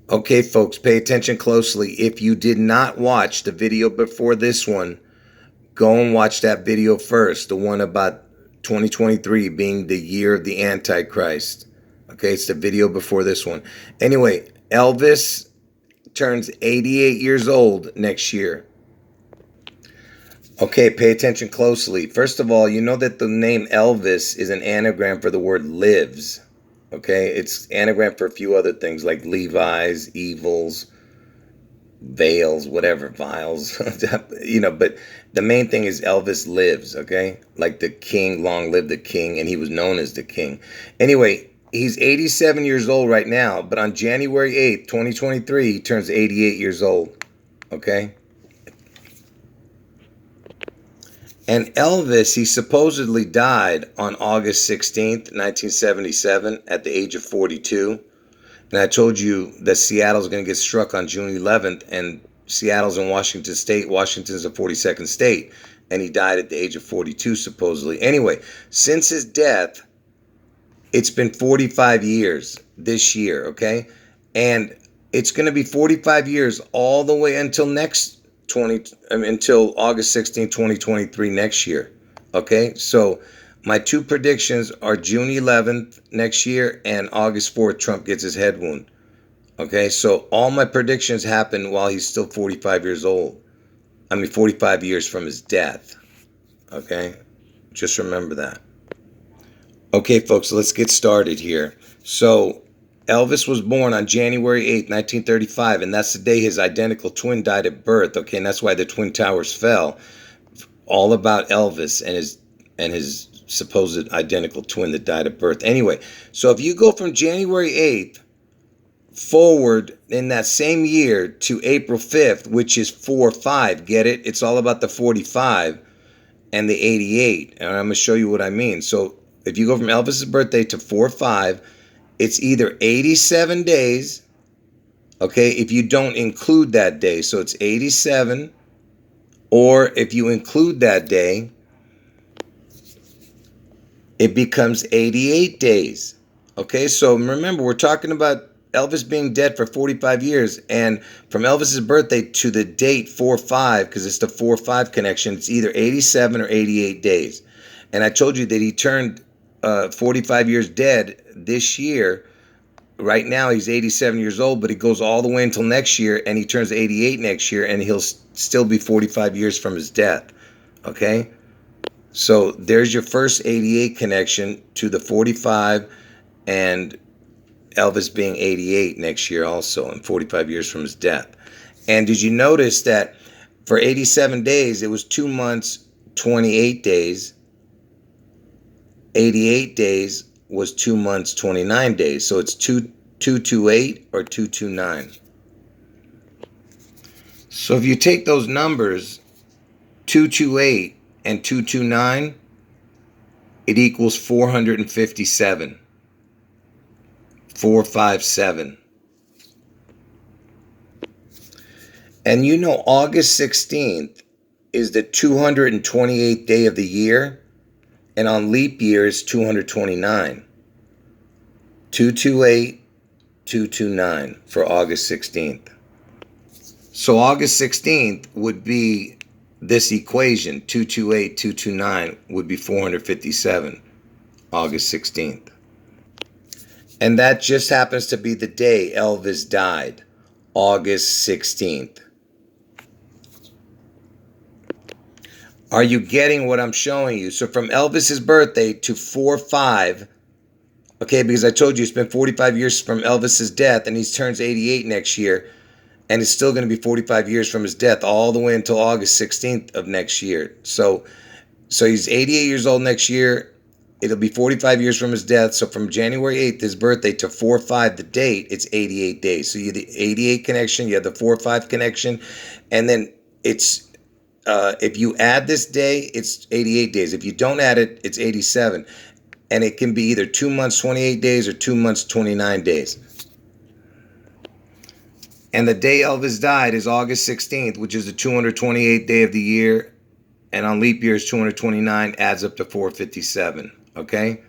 Okay, folks, pay attention closely. If you did not watch the video before this one, go and watch that video first, the one about 2023 being the year of the Antichrist. Okay, it's the video before this one. Anyway, Elvis turns 88 years old next year. Okay, pay attention closely. First of all, you know that the name Elvis is an anagram for the word lives. Okay, it's anagram for a few other things like Levi's, evils, veils, whatever, vials, but the main thing is Elvis lives, okay? Like the king, long live the king, and he was known as the king. Anyway, he's 87 years old right now, but on January 8th, 2023, he turns 88 years old, okay? And Elvis, he supposedly died on August 16th, 1977, at the age of 42. And I told you that Seattle's going to get struck on June 11th, and Seattle's in Washington State. Washington's the 42nd state, and he died at the age of 42, supposedly. Anyway, since his death, it's been 45 years this year, okay? And it's going to be 45 years all the way until until August 16, 2023 next year, okay? So my two predictions are June 11th next year and August 4th, Trump gets his head wound. Okay, so all my predictions happen while he's still 45 years old. 45 years from his death. Okay, just remember that. Okay, folks, let's get started here. So Elvis was born on January 8th, 1935, and that's the day his identical twin died at birth. Okay, and that's why the Twin Towers fell. All about Elvis and his supposed identical twin that died at birth. Anyway, so if you go from January 8th forward in that same year to April 5th, which is 4-5, get it? It's all about the 45 and the 88, and I'm going to show you what I mean. So if you go from Elvis's birthday to 4-5, it's either 87 days, okay, if you don't include that day. So it's 87, or if you include that day, it becomes 88 days. Okay, so remember, we're talking about Elvis being dead for 45 years, and from Elvis's birthday to the date 4-5, because it's the 4-5 connection, it's either 87 or 88 days. And I told you that he turned 45 years dead this year. Right now he's 87 years old, but it goes all the way until next year, and he turns 88 next year, and he'll still be 45 years from his death. Okay? So there's your first 88 connection to the 45 and Elvis being 88 next year also, and 45 years from his death. And did you notice that for 87 days, it was 2 months, 28 days. 88 days was 2 months, 29 days. So it's 228 or 229. So if you take those numbers, 228 and 229, it equals 457. 457. And you know August 16th is the 228th day of the year, and on leap year is 229. 228, 229 for August 16th. So August 16th would be this equation, 228, 229 would be 457, August 16th. And that just happens to be the day Elvis died, August 16th. Are you getting what I'm showing you? So from Elvis's birthday to 4-5, okay, because I told you it's been 45 years from Elvis's death, and he turns 88 next year, and it's still going to be 45 years from his death all the way until August 16th of next year. So he's 88 years old next year. It'll be 45 years from his death. So from January 8th, his birthday, to 4-5, the date, it's 88 days. So you have the 88 connection, you have the 4-5 connection, and then it's, if you add this day, it's 88 days. If you don't add it, it's 87. And it can be either 2 months, 28 days, or 2 months, 29 days. And the day Elvis died is August 16th, which is the 228th day of the year. And on leap year is 229, adds up to 457. Okay?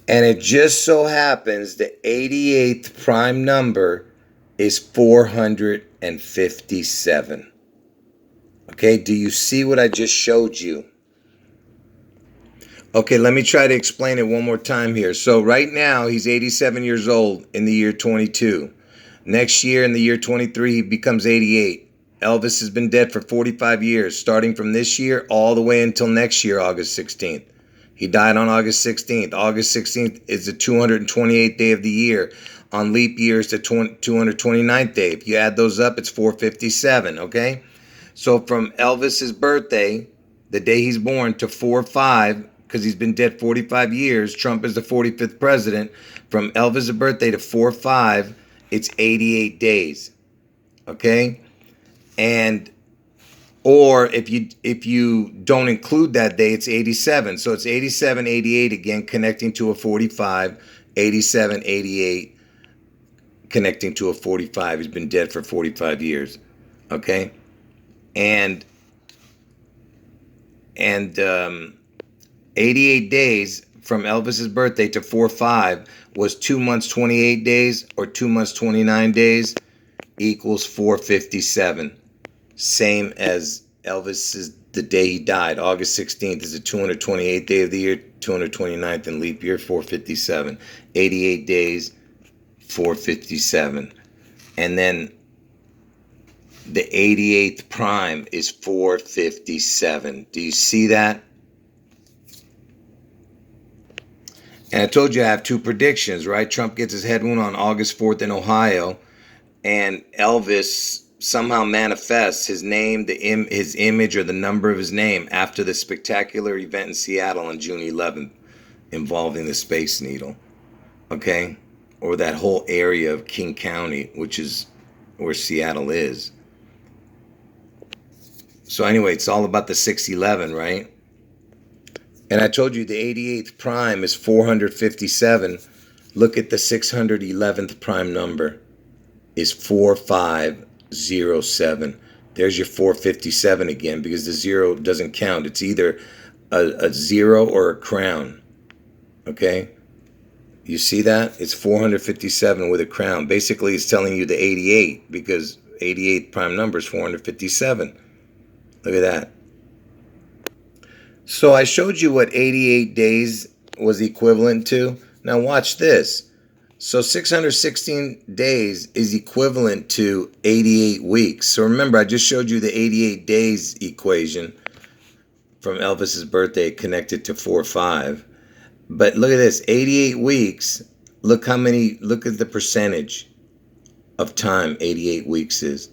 And it just so happens the 88th prime number is 457. Okay, do you see what I just showed you? Okay, let me try to explain it one more time here. So right now, he's 87 years old in the year 22. Next year, in the year 23, he becomes 88. Elvis has been dead for 45 years, starting from this year all the way until next year, August 16th. He died on August 16th. August 16th is the 228th day of the year. On leap years, the 229th day. If you add those up, it's 457, okay? So from Elvis's birthday, the day he's born, to 4-5, because he's been dead 45 years, Trump is the 45th president. From Elvis's birthday to 4-5, it's 88 days, okay? And or if you don't include that day, it's 87. So it's 87, 88 again, connecting to a 45, 87, 88, connecting to a 45. He's been dead for 45 years, okay? And 88 days from Elvis's birthday to 4-5 was 2 months 28 days, or 2 months 29 days, equals 457. Same as Elvis's, the day he died. August 16th is the 228th day of the year, 229th in leap year, 457. 88 days, 457. And then the 88th prime is 457. Do you see that? And I told you I have two predictions, right? Trump gets his head wound on August 4th in Ohio, and Elvis somehow manifests his name, his image, or the number of his name after the spectacular event in Seattle on June 11th involving the Space Needle, okay? Or that whole area of King County, which is where Seattle is. So anyway, it's all about the 611, right? And I told you the 88th prime is 457. Look at the 611th prime number is 4507. There's your 457 again, because the zero doesn't count. It's either a zero or a crown. Okay? You see that? It's 457 with a crown. Basically, it's telling you the 88, because 88th prime number is 457. Look at that. So I showed you what 88 days was equivalent to. Now watch this. So 616 days is equivalent to 88 weeks. So remember, I just showed you the 88 days equation from Elvis's birthday connected to 4-5. But look at this, 88 weeks. Look at the percentage of time 88 weeks is.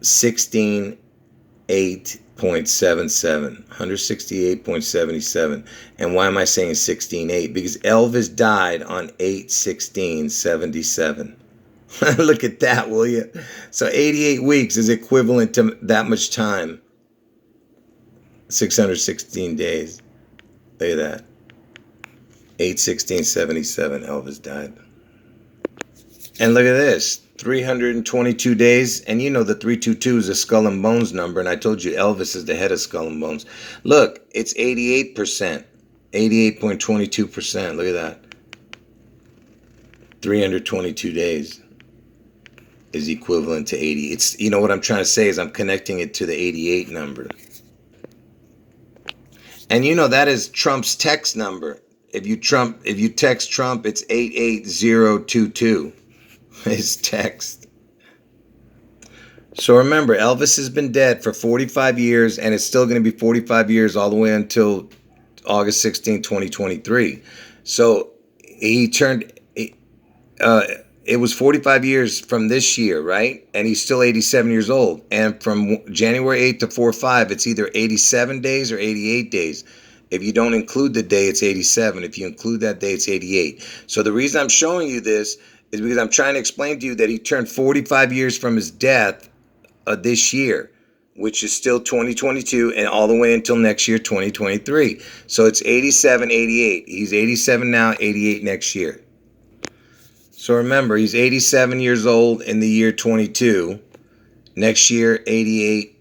168.77, 168.77. And why am I saying 16.8? Because Elvis died on 8/16/77. Look at that, will you? So 88 weeks is equivalent to that much time. 616 days. Look at that. 8/16/77, Elvis died. And look at this. 322 days, and you know the 322 is a skull and bones number, and I told you Elvis is the head of skull and bones. Look, it's 88%, 88.22%. Look at that. 322 days is equivalent to 80. It's, you know what I'm trying to say is I'm connecting it to the 88 number. And you know that is Trump's text number. If you text Trump, it's 88022. His text. So remember, Elvis has been dead for 45 years, and it's still going to be 45 years all the way until August 16, 2023. So he turned, it was 45 years from this year, right? And he's still 87 years old. And from January 8th to 4-5, it's either 87 days or 88 days. If you don't include the day, it's 87. If you include that day, it's 88. So the reason I'm showing you this is because I'm trying to explain to you that he turned 45 years from his death this year, which is still 2022, and all the way until next year, 2023. So it's 87, 88. He's 87 now, 88 next year. So remember, he's 87 years old in the year 22. Next year, 88,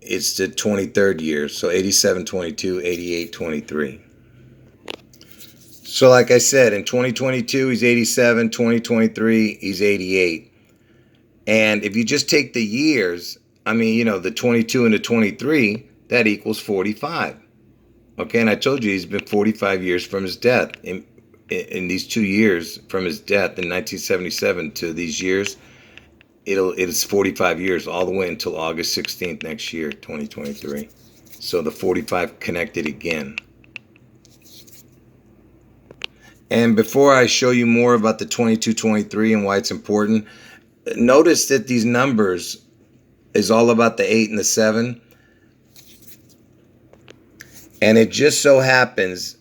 it's the 23rd year. So 87, 22, 88, 23. So like I said, in 2022, he's 87. 2023, he's 88. And if you just take the years, I mean, the 22 and the 23, that equals 45. Okay, and I told you he's been 45 years from his death. In these 2 years from his death in 1977 to these years, it's 45 years all the way until August 16th next year, 2023. So the 45 connected again. And before I show you more about the 2223 and why it's important, notice that these numbers is all about the 8 and the 7. And it just so happens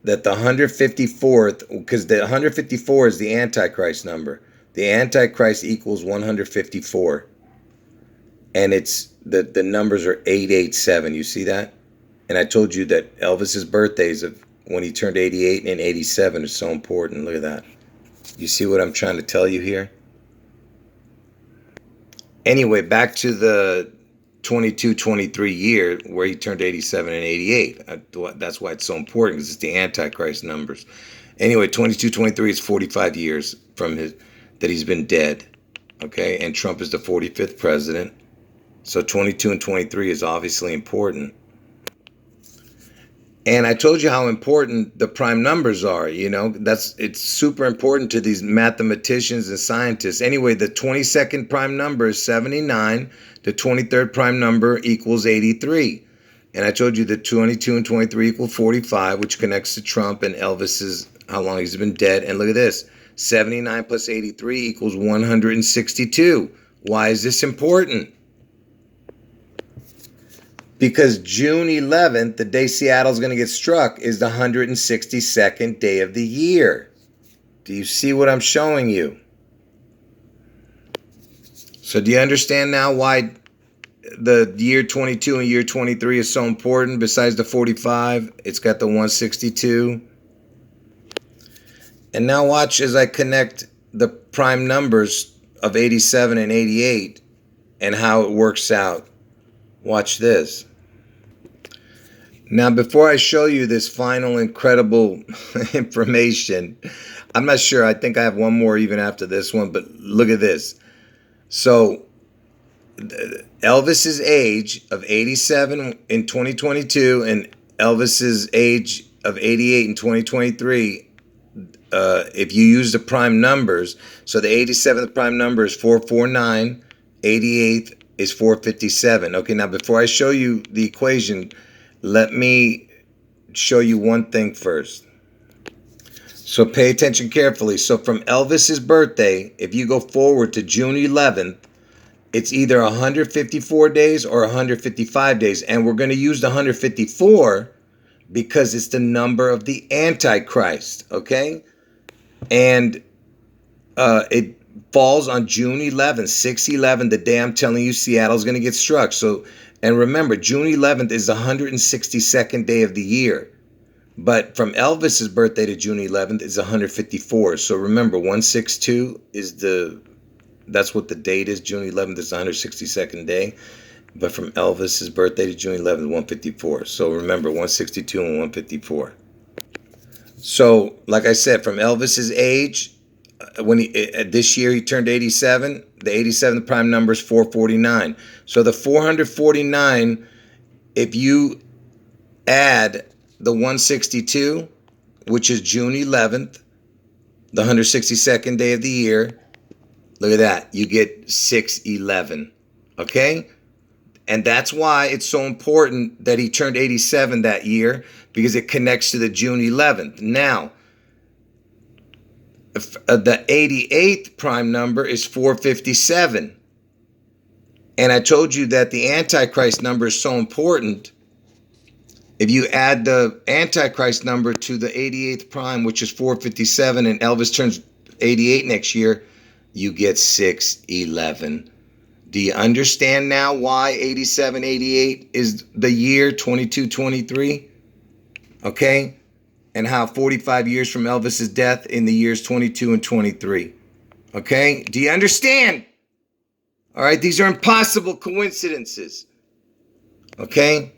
that the 154th, because the 154 is the Antichrist number. The Antichrist equals 154. And it's the numbers are 887. You see that? And I told you that Elvis's birthdays of when he turned 88 and 87 is so important. Look at that. You see what I'm trying to tell you here? Anyway, back to the 22-23 year where he turned 87 and 88. That's why it's so important, because it's the Antichrist numbers. Anyway, 22-23 is 45 years from that he's been dead. Okay, and Trump is the 45th president. So 22 and 23 is obviously important. And I told you how important the prime numbers are. It's super important to these mathematicians and scientists. Anyway, the 22nd prime number is 79. The 23rd prime number equals 83. And I told you that 22 and 23 equal 45, which connects to Trump and Elvis's, how long he's been dead. And look at this. 79 plus 83 equals 162. Why is this important? Because June 11th, the day Seattle's going to get struck, is the 162nd day of the year. Do you see what I'm showing you? So do you understand now why the year 22 and year 23 is so important? Besides the 45, it's got the 162. And now watch as I connect the prime numbers of 87 and 88 and how it works out. Watch this. Now, before I show you this final incredible information, I'm not sure. I think I have one more even after this one, but look at this. So Elvis's age of 87 in 2022 and Elvis's age of 88 in 2023, if you use the prime numbers, so the 87th prime number is 449, 88th is 457. Okay, now before I show you the equation, let me show you one thing first. So pay attention carefully. So from Elvis's birthday, if you go forward to June 11th, it's either 154 days or 155 days. And we're going to use the 154 because it's the number of the Antichrist, okay? And it falls on June 11th, 6/11, the day I'm telling you Seattle's going to get struck. So, and remember, June 11th is the 162nd day of the year. But from Elvis's birthday to June 11th is 154. So remember, 162 is that's what the date is. June 11th is the 162nd day. But from Elvis's birthday to June 11th, 154. So remember, 162 and 154. So, like I said, from Elvis's age, this year he turned 87. The 87th prime number is 449. So the 449, if you add the 162, which is June 11th, the 162nd day of the year, look at that. You get 611. Okay? And that's why it's so important that he turned 87 that year, because it connects to the June 11th. Now, the 88th prime number is 457. And I told you that the Antichrist number is so important. If you add the Antichrist number to the 88th prime, which is 457, and Elvis turns 88 next year, you get 611. Do you understand now why 87, 88 is the year 2223? Okay? And how 45 years from Elvis's death in the years 22 and 23. Okay? Do you understand? All right? These are impossible coincidences. Okay?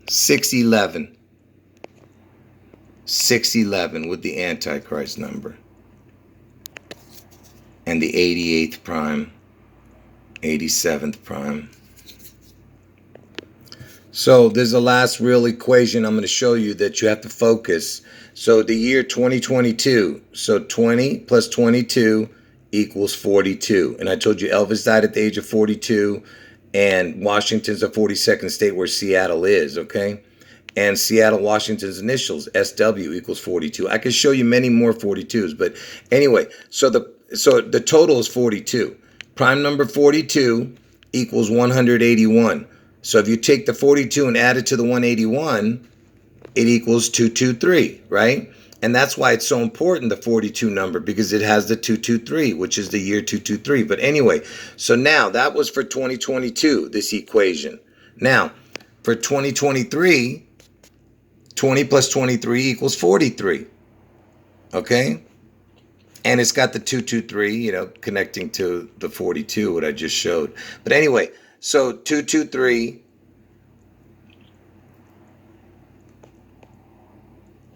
611. 611 with the Antichrist number. And the 88th prime, 87th prime. So there's a last real equation I'm going to show you that you have to focus. So the year 2022, so 20 plus 22 equals 42. And I told you Elvis died at the age of 42, and Washington's the 42nd state where Seattle is, okay? And Seattle, Washington's initials, SW, equals 42. I could show you many more 42s, but anyway, so the total is 42. Prime number 42 equals 181. So if you take the 42 and add it to the 181, it equals 223, right? And that's why it's so important, the 42 number, because it has the 223, which is the year 223. But anyway, so now that was for 2022, this equation. Now, for 2023, 20 plus 23 equals 43, okay? And it's got the 223, you know, connecting to the 42, what I just showed. But anyway, so 223,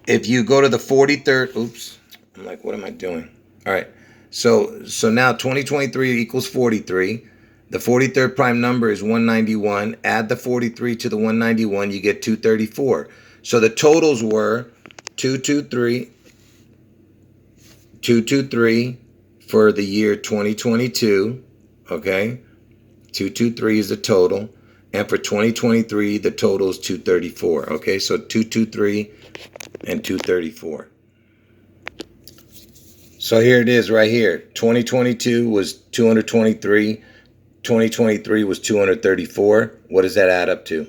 if you go to the 43rd, oops, I'm like, what am I doing? All right, so now 2023 equals 43. The 43rd prime number is 191. Add the 43 to the 191, you get 234. So the totals were 223 for the year 2022, okay? 223 is the total. And for 2023, the total is 234, okay? So 223 and 234. So here it is right here. 2022 was 223. 2023 was 234. What does that add up to?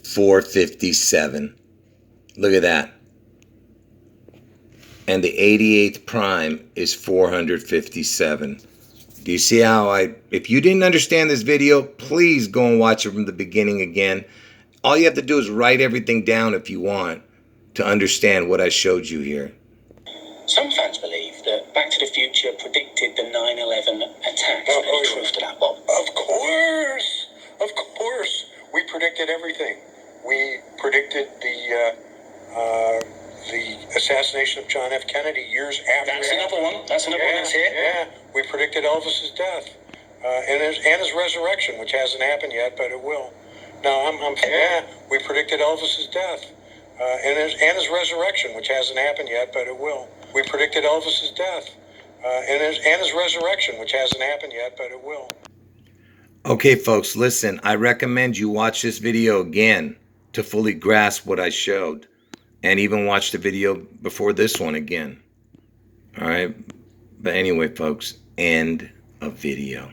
457. Look at that. And the 88th prime is 457. Do you see how if you didn't understand this video, please go and watch it from the beginning again. All you have to do is write everything down if you want to understand what I showed you here. Some fans believe that Back to the Future predicted the 9/11 attacks. Any truth to that, Bob? Of course. We predicted everything. We predicted the assassination of John F. Kennedy years after. That's another one. That's another one that's here. Yeah, we predicted Elvis's death and his resurrection, which hasn't happened yet, but it will. No, we predicted Elvis's death and his resurrection, which hasn't happened yet, but it will. We predicted Elvis's death and his resurrection, which hasn't happened yet, but it will. Okay, folks, listen, I recommend you watch this video again to fully grasp what I showed, and even watch the video before this one again. All right? But anyway, folks, end of video.